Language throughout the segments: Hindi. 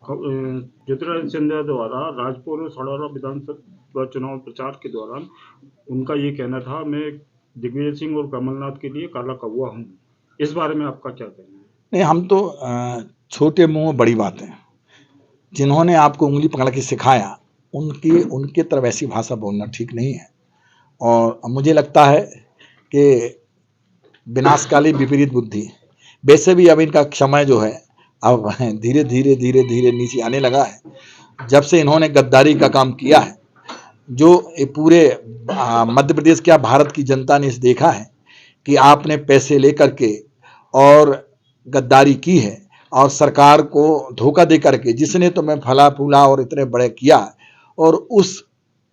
ज्योतिरादित्य सिंधिया द्वारा राजपुर और सड़ौरा विधानसभा चुनाव प्रचार के दौरान उनका ये कहना था, मैं दिग्विजय सिंह और कमलनाथ के लिए काला कौवा हूँ। इस बारे में आपका क्या कहना है? नहीं, हम तो छोटे मुंह बड़ी बातें, जिन्होंने आपको उंगली पकड़ के सिखाया उनके तरफ ऐसी भाषा बोलना ठीक नहीं है। और मुझे लगता है कि विनाशकाली विपरीत बुद्धि, वैसे भी अब इनका समय जो है अब धीरे धीरे नीचे आने लगा है। जब से इन्होंने गद्दारी का काम किया है, जो पूरे मध्य प्रदेश क्या भारत की जनता ने इस देखा है कि आपने पैसे लेकर के और गद्दारी की है और सरकार को धोखा दे करके, जिसने तुम्हें फला फूला और इतने बड़े किया और उस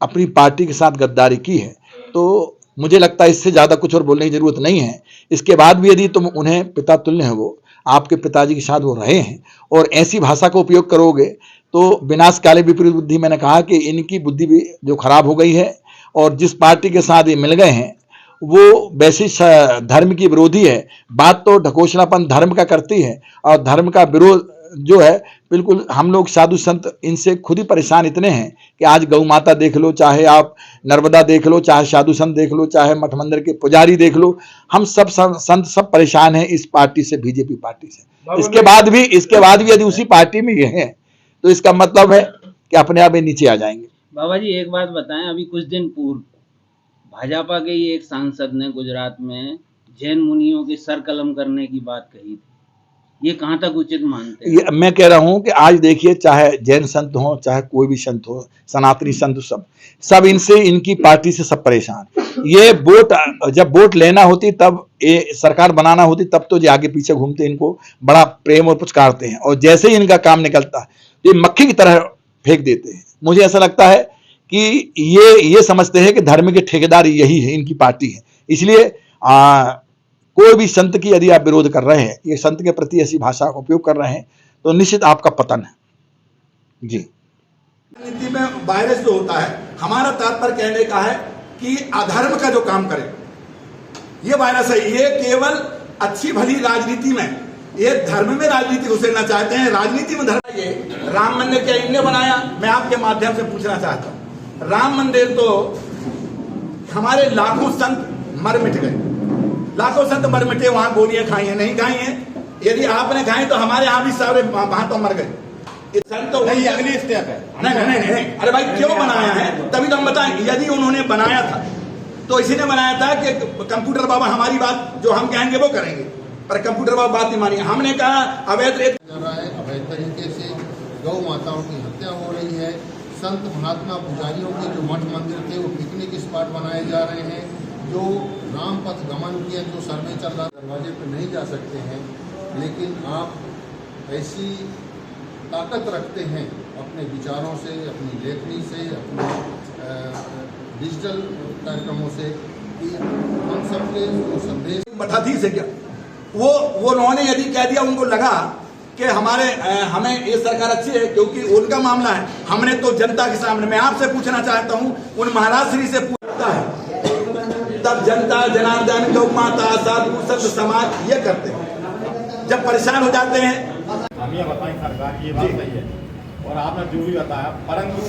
अपनी पार्टी के साथ गद्दारी की है, तो मुझे लगता है इससे ज़्यादा कुछ और बोलने की जरूरत नहीं है। इसके बाद भी यदि तुम उन्हें पिता तुल्य हैं, वो आपके पिताजी के साथ वो रहे हैं और ऐसी भाषा का उपयोग करोगे तो विनाशकाली विपरीत बुद्धि, मैंने कहा कि इनकी बुद्धि भी जो खराब हो गई है और जिस पार्टी के साथ ये मिल गए हैं वो वैसे धर्म की विरोधी है। बात तो ढकोसलापन धर्म का करती है और धर्म का विरोध जो है बिल्कुल, हम लोग साधु संत इनसे खुद ही परेशान इतने हैं कि आज गौ माता देख लो, चाहे आप नर्मदा देख लो, चाहे साधु संत देख लो, चाहे मठ मंदिर के पुजारी देख लो, हम सब संत सब परेशान हैं इस पार्टी से, बीजेपी पार्टी से। इसके बाद भी यदि उसी पार्टी में ये हैं तो इसका मतलब है कि अपने आप नीचे आ जाएंगे। बाबा जी एक बात बताएं, अभी कुछ दिन पूर्व भाजपा के ही एक सांसद ने गुजरात में जैन मुनियों के सर कलम करने की बात कही थी, ये कहां तक उचित मानते हैं? मैं कह रहा हूं कि आज देखिए, चाहे जैन संत हो, चाहे कोई भी संत हो, सनातनी संत, सब इनसे, इनकी पार्टी से सब परेशान। ये जब वोट लेना होती, तब ये सरकार बनाना होती, तब तो ये आगे पीछे घूमते, इनको बड़ा प्रेम और पुचकारते हैं और जैसे ही इनका काम निकलता है ये मक्खी की तरह फेंक देते हैं। मुझे ऐसा लगता है कि ये समझते हैं कि धर्म के ठेकेदार यही है, इनकी पार्टी है। इसलिए कोई भी संत की यदि आप विरोध कर रहे हैं, ये संत के प्रति ऐसी भाषा का उपयोग कर रहे हैं, तो निश्चित आपका पतन है। जी, राजनीति में वायरस जो होता है, हमारा तात्पर्य कहने का है कि अधर्म का जो काम करे, ये वायरस है। ये केवल अच्छी भली राजनीति में, ये धर्म में राजनीति घुसेड़ना चाहते हैं, राजनीति में धर्म। ये राम मंदिर क्या इनने बनाया? मैं आपके माध्यम से पूछना चाहता हूं, राम मंदिर तो हमारे लाखों संत मर मिट गए, लाखों संत मर मिटे, वहां गोलियां खाई हैं, नहीं खाई हैं? यदि आपने खाई तो हमारे यहां भी सारे वहां तो मर गए। संत तो नहीं, अगली स्टेप है। नहीं, अरे भाई क्यों बनाया है? तभी तो हम बताएं। यदि उन्होंने बनाया था तो इसी ने बनाया था कि कंप्यूटर बाबा हमारी बात जो हम कहेंगे वो करेंगे, पर कंप्यूटर बाबा बात नहीं मानी। हमने कहा अवैध तरीके से गौ माताओं की हत्या हो रही है, संत महात्मा पुजारियों के जो मठ मंदिर थे वो पिकनिक स्पॉट बनाए जा रहे हैं, जो राम पथ गमन किया, जो सर्वे चल रहा, दरवाजे पर नहीं जा सकते हैं, लेकिन आप ऐसी ताकत रखते हैं अपने विचारों से, अपनी लेखनी से, अपने डिजिटल कार्यक्रमों से कि हम सबके जो संदेश मठाधीश है क्या वो उन्होंने यदि कह दिया, उनको लगा कि हमें ये सरकार अच्छी है क्योंकि उनका मामला है, हमने तो जनता के सामने, मैं आपसे पूछना चाहता हूं, उन महाराज श्री से पूछता है, तब जनता जनार्दन गौ माता साधु संत समाज ये करते हैं, जब परेशान हो जाते हैं। हम ये बताएं सरकार ये बात सही है और आपने जो भी बताया, परंतु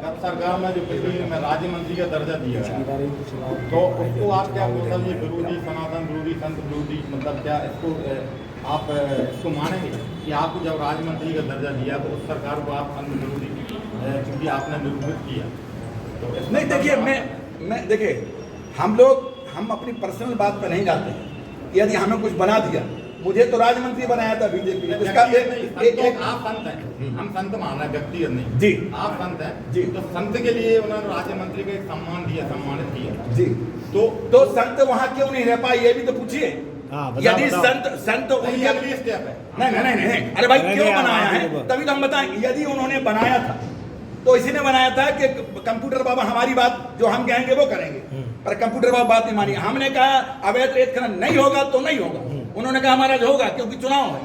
गत सरकार में जो पिछली में राज्य मंत्री का दर्जा दिया है, तो उसको आप क्या मतलब ये विरोधी, सनातन विरोधी, संत विरोधी, मतलब क्या इसको मानेंगे कि आपको जब राज्य मंत्री का दर्जा दिया तो उस सरकार को आप संत विरोधी क्योंकि आपने निरूपित किया? तो नहीं, देखिए मैं देखिए, हम अपनी पर्सनल बात पे नहीं जाते हैं। यदि हमें कुछ बना दिया, मुझे तो राज्य मंत्री बनाया था बीजेपी ने, उसका आप संत हैं, हम संत मान रहे हैं, व्यक्तिगत नहीं जी, आप संत हैं जी, तो संत के लिए उन्होंने राज्य मंत्री का एक सम्मान दिया, सम्मानित किया जी, तो संत वहां क्यों नहीं रह पाए, ये भी तो पूछिए। यदि संत उनके अगली स्टेप है। नहीं, अरे भाई क्यों बनाया है? तभी तो हम बताएं। यदि उन्होंने बनाया था तो इसी ने बनाया था कि कंप्यूटर बाबा हमारी बात जो हम कहेंगे वो करेंगे, पर कंप्यूटर बाबा बात नहीं मानी। हमने कहा अवैध रेत खनन नहीं होगा तो नहीं होगा, उन्होंने कहा हमारा जो होगा क्योंकि चुनाव है,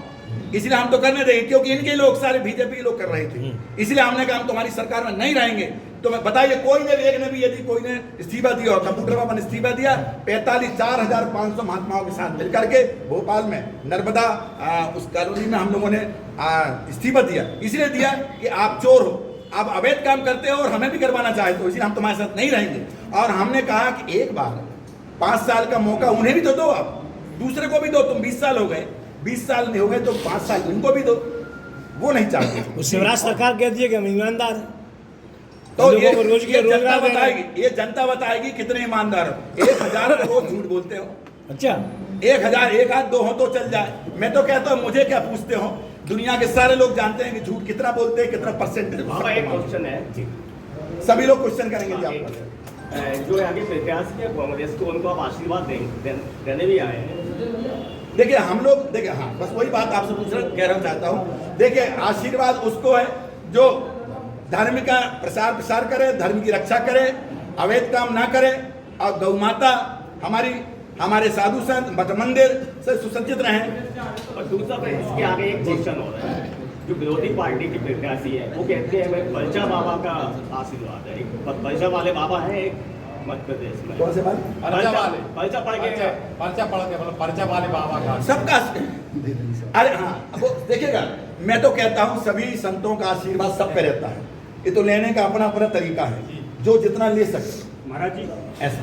इसलिए हम तो करने देंगे, क्योंकि इनके लोग सारे बीजेपी लोग कर रहे थे, इसलिए हमने कहा हम तुम्हारी सरकार में नहीं रहेंगे। तो मैं बताइए, कोई ने एक ने भी यदि कोई ने इस्तीफा दिया हो, कंप्यूटर बाबा ने इस्तीफा दिया, 4,500 महात्माओं के साथ मिलकर के भोपाल में नर्मदा उस कॉलोनी में हम लोगों ने इस्तीफा दिया। इसलिए दिया कि आप चोर हो, आप अवैध काम करते हो और हमें भी करवाना चाहते हो, इसलिए हम तुम्हारे साथ नहीं रहेंगे। और हमने कहा कि एक बार 5 साल का मौका उन्हें भी तो दो, आप दूसरे को भी दो। तुम 20 साल हो गए, 20 साल नहीं हो गए तो 5 साल उनको भी दो। वो नहीं चाहते। शिवराज सरकार कहती है कि हम ईमानदार हैं, तो ये जनता बताएगी, ये जनता बताएगी कितने ईमानदार हो। 1,000 रोज झूठ बोलते हो। अच्छा 1,000, एक आध दो हो तो चल जाए। मैं तो कहता हूँ मुझे क्या पूछते हो, दुनिया के सारे लोग जानते हैं कि झूठ कितना बोलते हैं, कितना परसेंटेज। एक क्वेश्चन है, सभी लोग क्वेश्चन करेंगे जी आपका। जो आगे प्रत्याशी है कांग्रेस को, उनको आप आशीर्वाद देने भी आए हैं। देखिए हम लोग, देखिए हाँ, बस वही बात आपसे कहना चाहता हूँ। देखिए आशीर्वाद उसको है जो धर्म का प्रसार करे, धर्म की रक्षा करे, अवैध काम ना करे, और गौ माता हमारे साधु संत मठ मंदिर से सुसज्जित रहें। और दूसरा इसके आगे एक क्वेश्चन हो रहा है, जो विरोधी पार्टी की प्रत्याशी है वो कहते हैं मैं पर्चा बाबा का आशीर्वाद है। एक पर्चा वाले बाबा है एक मध्य प्रदेश में। कौन से बात? पर्चा पढ़ के पर्चा वाले बाबा का सबका। अरे हाँ, वो देखिएगा, मैं तो कहता हूँ सभी संतों का आशीर्वाद सब पे रहता है। ये तो लेने का अपना अपना तरीका है, जो जितना ले सके। महाराज जी ऐसा,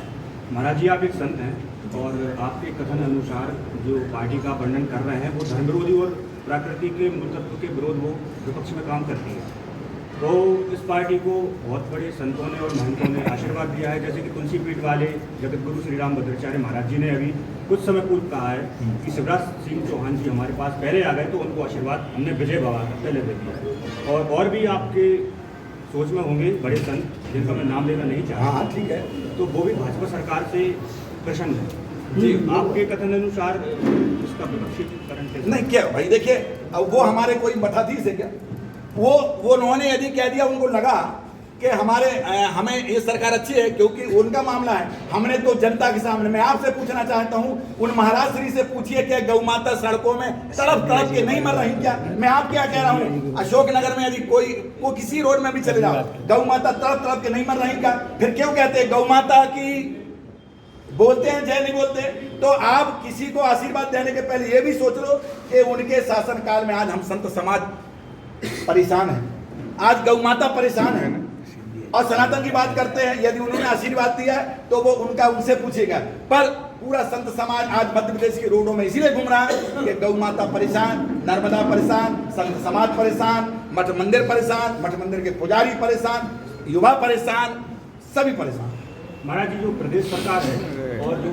महाराज जी आप एक संत हैं और आपके कथन अनुसार जो पार्टी का वर्णन कर रहे हैं वो धर्म विरोधी और प्रकृति के मूल तत्व के विरोध वो विपक्ष में काम करती है। तो इस पार्टी को बहुत बड़े संतों ने और महंतों ने आशीर्वाद दिया है, जैसे कि तुलसी पीठ वाले जगत गुरु श्री राम भद्राचार्य महाराज जी ने अभी कुछ समय पूर्व कहा है कि शिवराज सिंह चौहान जी हमारे पास पहले आ गए तो उनको आशीर्वाद हमने विजय बाबा का पहले दे दिया। और भी आपके सोच में होंगे बड़े संत जिनका मैं नाम लेना नहीं चाहता। हाँ ठीक है, तो वो भी भाजपा सरकार से प्रसन्न है जी। आपके कथन अनुसार इसका विपक्षीकरण कैसे? नहीं क्या भाई, देखिए अब वो हमारे कोई मठाधीश है क्या? वो उन्होंने यदि कह दिया, उनको लगा कि हमें ये सरकार अच्छी है, क्योंकि उनका मामला है। हमने तो जनता के सामने, मैं आपसे पूछना चाहता हूँ, उन महाराज श्री से पूछिए कि गौ माता सड़कों में तड़प तड़प के नहीं मर रही क्या? मैं आप क्या कह रहा हूँ, अशोकनगर में यदि कोई किसी रोड में भी चले जाओ, गौ माता तड़प तड़प के नहीं मर रही क्या? फिर क्यों कहते हैं गौ माता की बोलते हैं, जय नहीं बोलते? तो आप किसी को आशीर्वाद देने के पहले ये भी सोच लो कि उनके शासन काल में आज हम संत समाज परेशान है, आज गौ माता परेशान है। और सनातन की बात करते हैं, यदि उन्होंने आशीर्वाद दिया है तो वो उनसे पूछेगा। पर पूरा संत समाज आज मध्य प्रदेश के रोडों में इसीलिए घूम रहा है कि गौ माता परेशान, नर्मदा परेशान, संत समाज परेशान, मठ मंदिर परेशान, मठ मंदिर के पुजारी परेशान, युवा परेशान, सभी परेशान। महाराज जी जो प्रदेश सरकार है और जो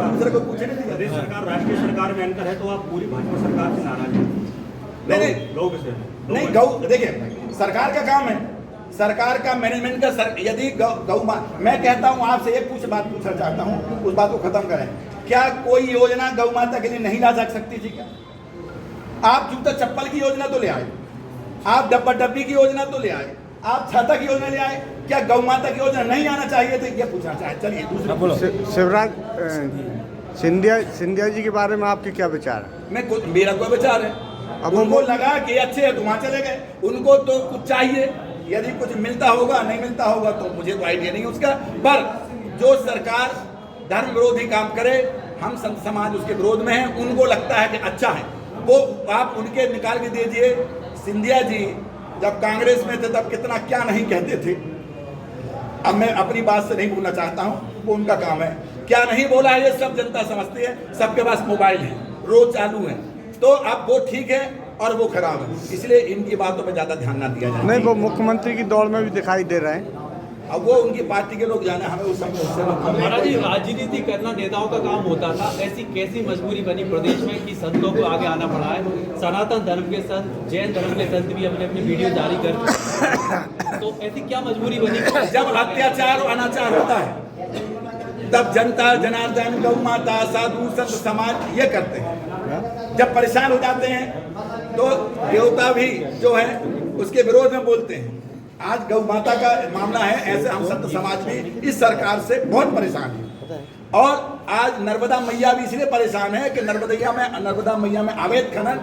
दूसरे को पूछे नहीं, प्रदेश सरकार राष्ट्रीय सरकार में अंतर है, तो आप पूरी भाजपा सरकार से नाराज हैं? गौ विषय नहीं, गौ देखिए सरकार का काम है, सरकार का मैनेजमेंट का यदि गौ मैं कहता हूं आपसे एक बात पूछना चाहता हूं, उस बात को खत्म करें। क्या कोई योजना गौ माता के लिए नहीं ला जा सकती थी क्या? आप जूता चप्पल की योजना तो ले आए, आप डब्बा डब्बी की योजना तो ले आए, आप छाता की योजना ले आए, क्या गौ माता की योजना नहीं आना चाहिए थे? ये पूछना चाहिए। चलिए दूसरा, शिवराज सिंधिया जी के बारे में आपके क्या विचार है? मेरा कोई विचार है, अब उनको लगा कि अच्छे है तो वहां चले गए। उनको तो कुछ चाहिए, यदि कुछ मिलता होगा नहीं मिलता होगा तो मुझे तो आइडिया नहीं उसका। पर जो सरकार धर्म विरोधी काम करे, हम संत समाज उसके विरोध में हैं, उनको लगता है कि अच्छा है, वो आप उनके निकाल के दीजिए। सिंधिया जी जब कांग्रेस में थे तब कितना क्या नहीं कहते थे। अब मैं अपनी बात से नहीं भूलना चाहता हूँ, वो उनका काम है, क्या नहीं बोला है ये सब जनता समझती है। सबके पास मोबाइल है, रोज चालू है, तो अब वो ठीक है और वो खराब है, इसलिए इनकी बातों पे ज्यादा ध्यान ना दिया जाए। नहीं, वो मुख्यमंत्री की दौड़ में भी दिखाई दे रहे हैं। अब वो उनकी पार्टी के लोग जाने, हमें उस महाराज जी राजनीति करना नेताओं का काम होता था, ऐसी कैसी मजबूरी बनी प्रदेश में कि संतों को आगे आना पड़ा है? सनातन धर्म के संत, जैन धर्म के संत भी अपने अपनी वीडियो जारी कर, तो ऐसी क्या मजबूरी बनी? जब अत्याचार और अनाचार होता है तब जनता जनार्दन गौ माता साधु संत समाज ये करते हैं। जब परेशान हो जाते हैं तो देवता भी जो है उसके विरोध में बोलते हैं। आज गौ माता का मामला है, ऐसे हम संत समाज भी इस सरकार से बहुत परेशान है। और आज नर्मदा मैया भी इसलिए परेशान है कि नर्मदा मैया में अवैध खनन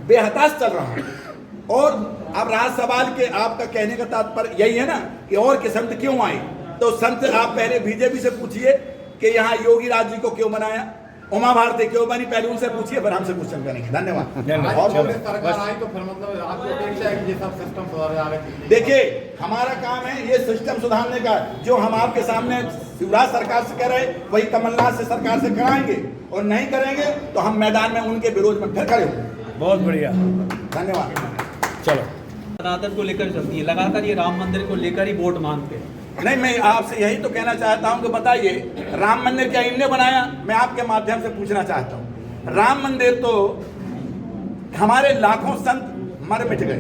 बेहताश चल रहा है। और अब रहा सवाल के आपका कहने का तात्पर्य यही है ना कि और के संत क्यों आए, तो संत आप पहले बीजेपी से पूछिए कि यहाँ योगी राज जी को क्यों बनाया, उमा भारती क्यों बनी, पहले उनसे पूछिए, फिर हमसे क्वेश्चन करेंगे। धन्यवाद। और सरकार आई तो फिर मतलब आपको अपेक्षा है कि ये सब सिस्टम सुधारे आगे। देखिए हमारा काम है ये सिस्टम सुधारने का, जो हम आपके सामने शिवराज सरकार से कह रहे हैं वही कमलनाथ से सरकार से कराएंगे, और नहीं करेंगे तो हम मैदान में उनके विरोध में फिर खड़े होंगे। बहुत बढ़िया, धन्यवाद। चलो। सनातन को लेकर चलती है लगातार, ये राम मंदिर को लेकर ही वोट मांगते हैं। नहीं, मैं आपसे यही तो कहना चाहता हूं कि बताइए राम मंदिर क्या इनने बनाया? मैं आपके माध्यम से पूछना चाहता हूं, राम मंदिर तो हमारे लाखों संत मर मिट गए,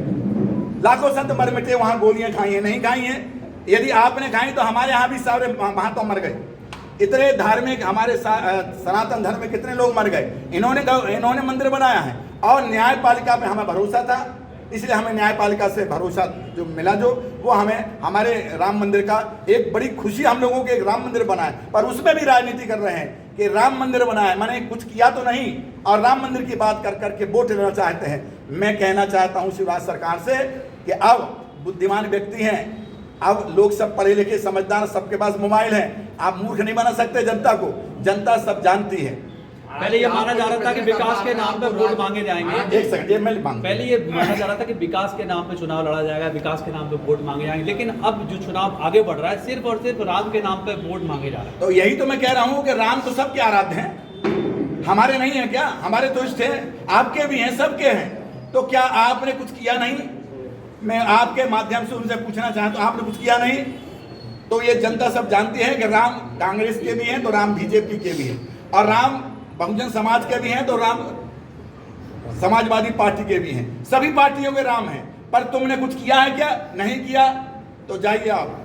लाखों संत मर मिटे, वहां गोलियां खाई हैं, नहीं खाई हैं? यदि आपने खाई तो हमारे यहाँ भी सारे महात्मा मर गए। इतने धार्मिक हमारे सनातन धर्म में कितने लोग मर गए। इन्होंने मंदिर बनाया है, और न्यायपालिका पे हमें भरोसा था, इसलिए हमें न्यायपालिका से भरोसा जो मिला, जो वो हमें हमारे राम मंदिर का एक बड़ी खुशी, हम लोगों के एक राम मंदिर बना है। पर उसमें भी राजनीति कर रहे हैं कि राम मंदिर बना है, मैंने कुछ किया तो नहीं, और राम मंदिर की बात कर करके वोट लेना चाहते हैं। मैं कहना चाहता हूं शिवराज सरकार से कि अब बुद्धिमान व्यक्ति हैं, अब लोग सब पढ़े लिखे समझदार, सबके पास मोबाइल है, आप मूर्ख नहीं बना सकते जनता को, जनता सब जानती है। पहले ये माना जा रहा था कि विकास के नाम पे वोट मांगे जाएंगे। एक सेकंड, ये मैं मांग, पहले ये माना जा रहा था कि विकास के नाम पे चुनाव लड़ा जाएगा, विकास के नाम पे वोट मांगे जाएंगे, लेकिन अब जो चुनाव आगे बढ़ रहा है सिर्फ और सिर्फ राम के नाम पे वोट मांगे जा रहा है। तो यही तो मैं कह रहा हूँ कि राम तो सबके आराध्य हैं, हमारे नहीं है क्या? हमारे तो इष्ट हैं, आपके भी हैं, सबके हैं। तो क्या आपने कुछ किया नहीं? मैं आपके माध्यम से उनसे पूछना चाहता हूँ, आपने कुछ किया नहीं? तो ये जनता सब जानती है कि राम कांग्रेस के भी हैं तो राम बीजेपी के भी हैं, और राम बहुजन समाज के भी हैं तो राम समाजवादी पार्टी के भी हैं, सभी पार्टियों के राम हैं। पर तुमने कुछ किया है क्या? नहीं किया। तो जाइए आप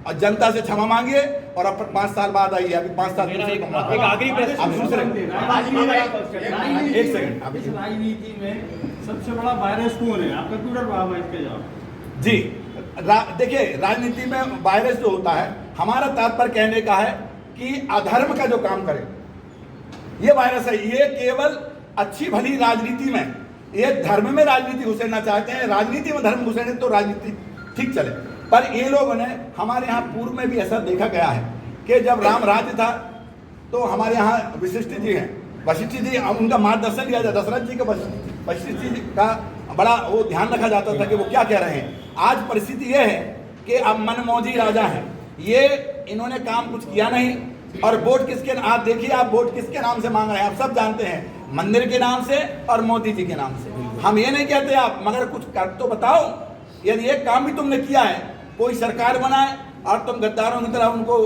और जनता से क्षमा मांगिए, और अब 5 साल बाद आइए। अभी 5 साल एक आखिरी प्रश्न, एक सेकंड, इस राजनीति में सबसे बड़ा वायरस कौन है? आपका ट्विटर बाबा इसके जवाब जी। देखिए राजनीति में वायरस जो होता है, हमारा तात्पर्य कहने का है कि अधर्म का जो काम करे, ये वायरस है। ये केवल अच्छी भली राजनीति में, ये धर्म में राजनीति घुसेड़ना चाहते हैं, राजनीति में धर्म घुसेड़े तो राजनीति ठीक चले। पर ये लोगों ने, हमारे यहाँ पूर्व में भी ऐसा देखा गया है कि जब राम राज्य था तो हमारे यहाँ वशिष्ठ जी हैं, वशिष्ठ जी, उनका मार्गदर्शन लिया जाता, दशरथ जी का वशिष्ठ जी का बड़ा वो ध्यान रखा जाता था कि वो क्या कह रहे हैं। आज परिस्थिति ये है कि अब मनमौजी राजा हैं, ये इन्होंने काम कुछ किया नहीं, और वोट किसके, आप देखिए आप वोट किसके नाम से मांग रहे हैं, आप सब जानते हैं, मंदिर के नाम से और मोदी जी के नाम से। हम ये नहीं कहते आप, मगर कुछ कर तो बताओ। यदि एक काम भी तुमने किया है, कोई सरकार बनाए और तुम गद्दारों की तरह उनको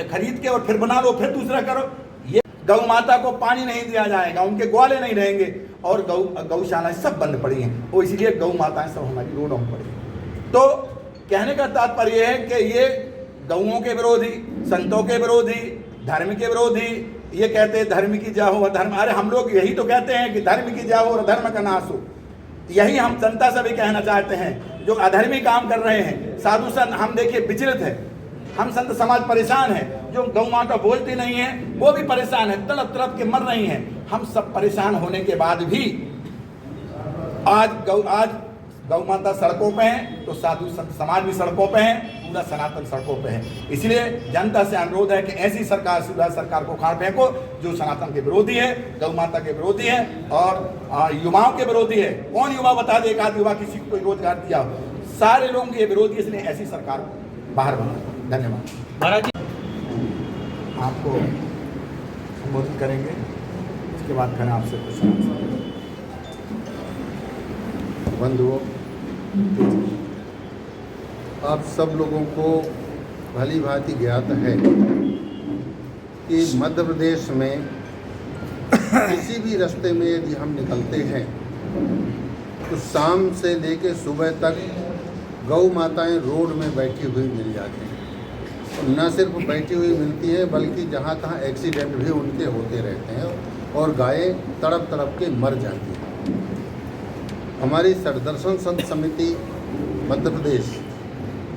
खरीद के और फिर बना लो, फिर दूसरा करो। ये गौ माता को पानी नहीं दिया जाएगा, उनके ग्वाले नहीं रहेंगे, और गौशालाएं सब बंद पड़ी हैं, और इसीलिए गौ माताएं सब हमारी रोडों में पड़ी। तो कहने का तात्पर्य यह है कि ये गौओं के विरोधी, संतों के विरोधी, धर्म के विरोधी, ये कहते हैं धर्म की जय हो अधर्म। अरे हम लोग यही तो कहते हैं कि धर्म की जय हो और अधर्म का नाश हो। यही हम जनता से भी कहना चाहते हैं, जो अधर्मी काम कर रहे हैं, साधु संत हम देखिए विचलित है, हम संत समाज परेशान है, जो गौ माता बोलती नहीं है वो भी परेशान है, तड़प तड़प के मर रही हैं। हम सब परेशान होने के बाद भी आज गौ माता सड़कों पे हैं, तो साधु संत समाज भी सड़कों पे हैं, पूरा सनातन सड़कों पे है। इसलिए जनता से अनुरोध है कि ऐसी सरकार, शिवराज सरकार को उखाड़ फेंको जो सनातन के विरोधी है, गौ माता के विरोधी है, और युवाओं के विरोधी है। कौन युवा बता दे, एक आध युवा किसी को कोई रोजगार दिया? सारे लोगों के विरोधी, इसलिए ऐसी सरकार बाहर बना। धन्यवाद। महाराज जी आपको संबोधित करेंगे, उसके बाद फिर आपसे कुछ बंधुओं, आप सब लोगों को भली भांति ज्ञात है कि मध्य प्रदेश में किसी भी रास्ते में यदि हम निकलते हैं तो शाम से लेकर सुबह तक गौ माताएं रोड में बैठी हुई मिल जाती हैं। और न सिर्फ बैठी हुई मिलती है, बल्कि जहाँ तहाँ एक्सीडेंट भी उनके होते रहते हैं, और गायें तड़प तड़प के मर जाती हैं। हमारी सदर्शन संत समिति मध्य प्रदेश,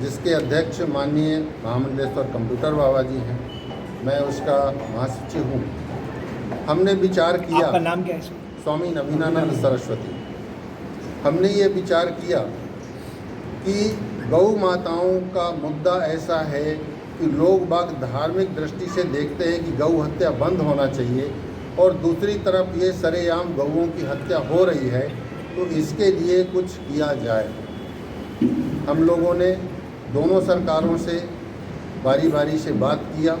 जिसके अध्यक्ष माननीय महामंडलेश्वर कंप्यूटर बाबा जी हैं, मैं उसका महासचिव हूँ। हमने विचार किया, आपका नाम क्या है? स्वामी नवीनानंद सरस्वती। हमने ये विचार किया कि गौ माताओं का मुद्दा ऐसा है कि लोग बाग धार्मिक दृष्टि से देखते हैं कि गौ हत्या बंद होना चाहिए, और दूसरी तरफ ये सरेआम गौओं की हत्या हो रही है, तो इसके लिए कुछ किया जाए। हम लोगों ने दोनों सरकारों से बारी बारी से बात किया।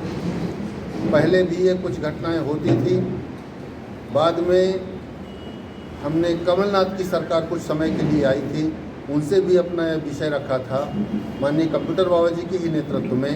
पहले भी ये कुछ घटनाएं होती थी, बाद में हमने कमलनाथ की सरकार कुछ समय के लिए आई थी, उनसे भी अपना विषय रखा था। माननीय कंप्यूटर बाबा जी के ही नेतृत्व में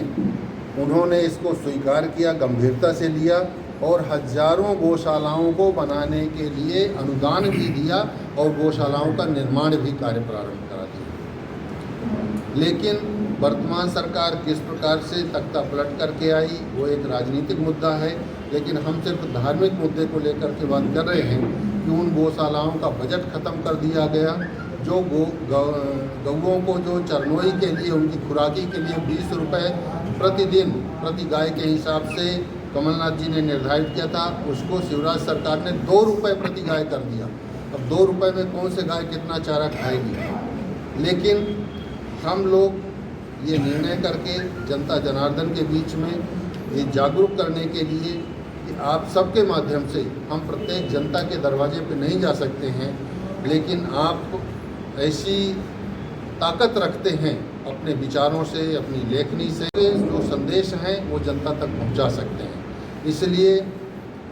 उन्होंने इसको स्वीकार किया, गंभीरता से लिया और हजारों गौशालाओं को बनाने के लिए अनुदान भी दिया और गौशालाओं का निर्माण भी कार्य प्रारंभ करा दिया। लेकिन वर्तमान सरकार किस प्रकार से तख्ता पलट करके आई वो एक राजनीतिक मुद्दा है, लेकिन हम सिर्फ धार्मिक मुद्दे को लेकर के बात कर रहे हैं कि उन गौशालाओं का बजट खत्म कर दिया गया। जो गौओं को जो चरनोई के लिए उनकी खुराकी के लिए 20 रुपये प्रतिदिन प्रति गाय के हिसाब से कमलनाथ जी ने निर्धारित किया था, उसको शिवराज सरकार ने 2 रुपये प्रति गाय कर दिया। अब 2 रुपये में कौन से गाय कितना चारा खाएगी। लेकिन हम लोग ये निर्णय करके जनता जनार्दन के बीच में ये जागरूक करने के लिए कि आप सबके माध्यम से, हम प्रत्येक जनता के दरवाजे पे नहीं जा सकते हैं, लेकिन आप ऐसी ताकत रखते हैं अपने विचारों से, अपनी लेखनी से, जो संदेश हैं वो जनता तक पहुंचा सकते हैं। इसलिए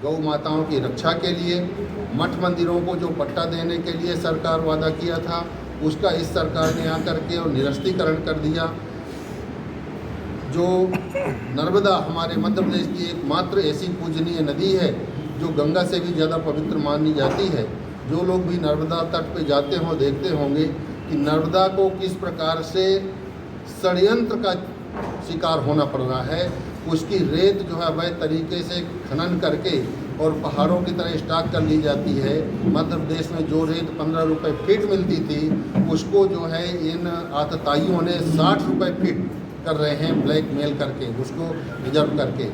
गौ माताओं की रक्षा के लिए मठ मंदिरों को जो पट्टा देने के लिए सरकार वादा किया था, उसका इस सरकार ने आकर के और निरस्तीकरण कर दिया। जो नर्मदा हमारे मध्य प्रदेश की एकमात्र ऐसी पूजनीय नदी है जो गंगा से भी ज़्यादा पवित्र मानी जाती है। जो लोग भी नर्मदा तट पे जाते हों देखते होंगे कि नर्मदा को किस प्रकार से षड्यंत्र का शिकार होना पड़ रहा है। उसकी रेत जो है अवैध तरीके से खनन करके और पहाड़ों की तरह स्टॉक कर ली जाती है। मध्य प्रदेश में जो रेत 15 रुपये फीट मिलती थी, उसको जो है इन आतताइयों ने 60 रुपये फीट कर रहे हैं, ब्लैक मेल करके उसको रिजर्व करके।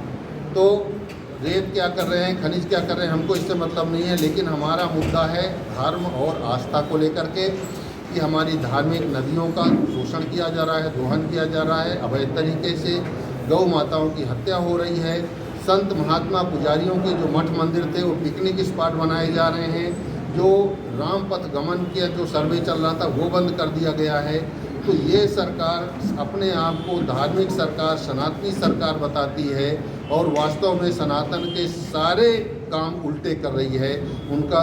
तो रेत क्या कर रहे हैं, खनिज क्या कर रहे हैं, हमको इससे मतलब नहीं है। लेकिन हमारा मुद्दा है धर्म और आस्था को लेकर के कि हमारी धार्मिक नदियों का शोषण किया जा रहा है, दोहन किया जा रहा है, अवैध तरीके से गौ माताओं की हत्या हो रही है। संत महात्मा पुजारियों के जो मठ मंदिर थे वो पिकनिक स्पॉट बनाए जा रहे हैं। जो राम पथ गमन किया जो सर्वे चल रहा था वो बंद कर दिया गया है। तो ये सरकार अपने आप को धार्मिक सरकार, सनातनी सरकार बताती है और वास्तव में सनातन के सारे काम उल्टे कर रही है। उनका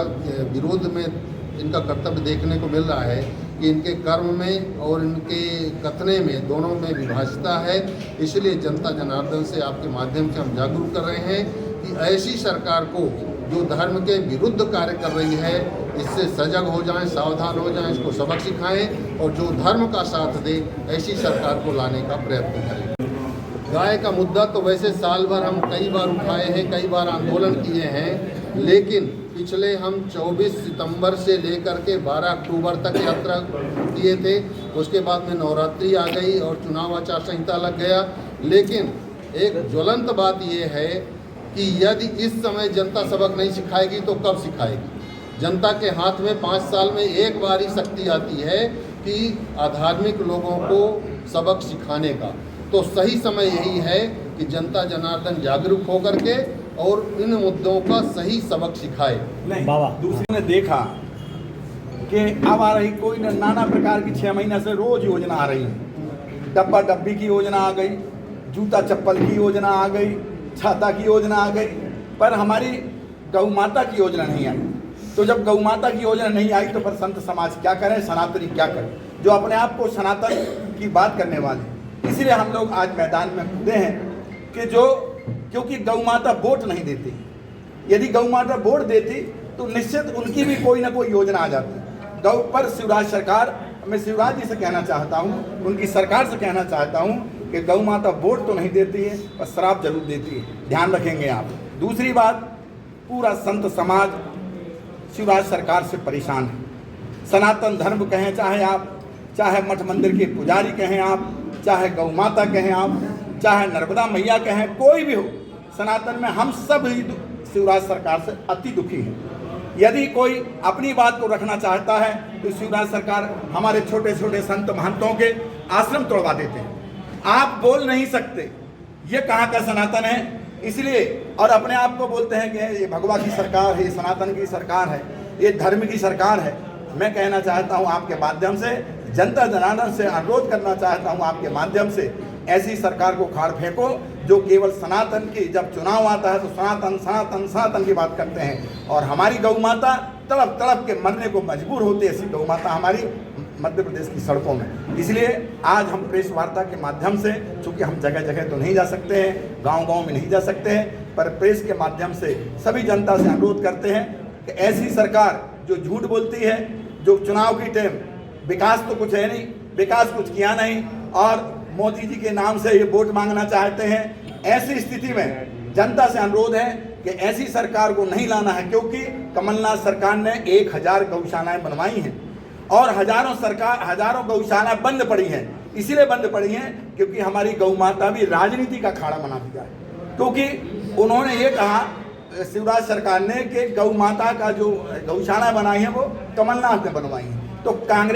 विरोध में इनका कर्तव्य देखने को मिल रहा है कि इनके कर्म में और इनके कथने में दोनों में विभाजता है। इसलिए जनता जनार्दन से आपके माध्यम से हम जागरूक कर रहे हैं कि ऐसी सरकार को जो धर्म के विरुद्ध कार्य कर रही है, इससे सजग हो जाएं, सावधान हो जाएं, इसको सबक सिखाएं और जो धर्म का साथ दे ऐसी सरकार को लाने का प्रयत्न करें। गाय का मुद्दा तो वैसे साल भर हम कई बार उठाए हैं, कई बार आंदोलन किए हैं, लेकिन पिछले हम 24 सितंबर से लेकर के 12 अक्टूबर तक यात्रा किए थे। उसके बाद में नवरात्रि आ गई और चुनाव आचार संहिता लग गया। लेकिन एक ज्वलंत बात यह है कि यदि इस समय जनता सबक नहीं सिखाएगी तो कब सिखाएगी। जनता के हाथ में 5 साल में एक बार ही शक्ति आती है कि अधार्मिक लोगों को सबक सिखाने का। तो सही समय यही है कि जनता जनार्दन जागरूक होकर के और इन मुद्दों का सही सबक सिखाए। नहीं बाबा, दूसरे ने देखा कि अब आ रही कोई नाना प्रकार की 6 महीने से रोज योजना आ रही है। डब्बा डब्बी की योजना आ गई, जूता चप्पल की योजना आ गई, छाता की योजना आ गई, पर हमारी गौ माता की योजना नहीं आई। तो जब गौ माता की योजना नहीं आई तो फिर संत समाज क्या करें, सनातनी क्या करें, जो अपने आप को सनातन की बात करने वाले। इसलिए हम लोग आज मैदान में कूदे हैं कि जो क्योंकि गौ माता वोट नहीं देती, यदि गौ माता वोट देती तो निश्चित उनकी भी कोई ना कोई योजना आ जाती। गौ पर शिवराज सरकार, मैं शिवराज जी से कहना चाहता हूँ, उनकी सरकार से कहना चाहता हूँ कि गौ माता वोट तो नहीं देती है पर श्राप जरूर देती है, ध्यान रखेंगे आप। दूसरी बात, पूरा संत समाज शिवराज सरकार से परेशान है। सनातन धर्म कहें चाहे आप, चाहे मठ मंदिर के पुजारी कहें आप, चाहे गौ माता कहें आप, चाहे नर्मदा मैया कहें, कोई भी हो, सनातन में हम सब ही शिवराज सरकार से अति दुखी हैं। यदि कोई अपनी बात को रखना चाहता है तो शिवराज सरकार हमारे छोटे छोटे संत महंतों के आश्रम तोड़वा देते हैं। आप बोल नहीं सकते ये कहाँ का सनातन है, इसलिए और अपने आप को बोलते हैं कि ये भगवा की सरकार है, ये सनातन की सरकार है, ये धर्म की सरकार है। मैं कहना चाहता हूँ आपके माध्यम से, जनता जनार्दन से अनुरोध करना चाहता हूँ आपके माध्यम से, ऐसी सरकार को खाड़ फेंको जो केवल सनातन की, जब चुनाव आता है तो सनातन सनातन सनातन की बात करते हैं और हमारी गौ माता तड़प तड़प के मरने को मजबूर होती है। ऐसी गौ माता हमारी मध्य प्रदेश की सड़कों में। इसलिए आज हम प्रेस वार्ता के माध्यम से, चूँकि हम जगह जगह तो नहीं जा सकते हैं, गांव-गांव में नहीं जा सकते हैं, पर प्रेस के माध्यम से सभी जनता से अनुरोध करते हैं कि ऐसी सरकार जो झूठ बोलती है, जो चुनाव की टाइम विकास तो कुछ है नहीं, विकास कुछ किया नहीं और मोदी जी के नाम से ये वोट मांगना चाहते हैं, ऐसी स्थिति में जनता से अनुरोध है कि ऐसी सरकार को नहीं लाना है, क्योंकि कमलनाथ सरकार ने 1000 गौशालाएं बनवाई हैं और हजारों गौशालाएं बंद पड़ी हैं। इसलिए बंद पड़ी हैं क्योंकि हमारी गौ माता भी राजनीति का अखाड़ा बना दिया है, क्योंकि उन्होंने ये कहा शिवराज सरकार ने कि गौ माता का जो गौशाला बनाई है वो कमलनाथ ने बनवाई है। तो कांग्रेस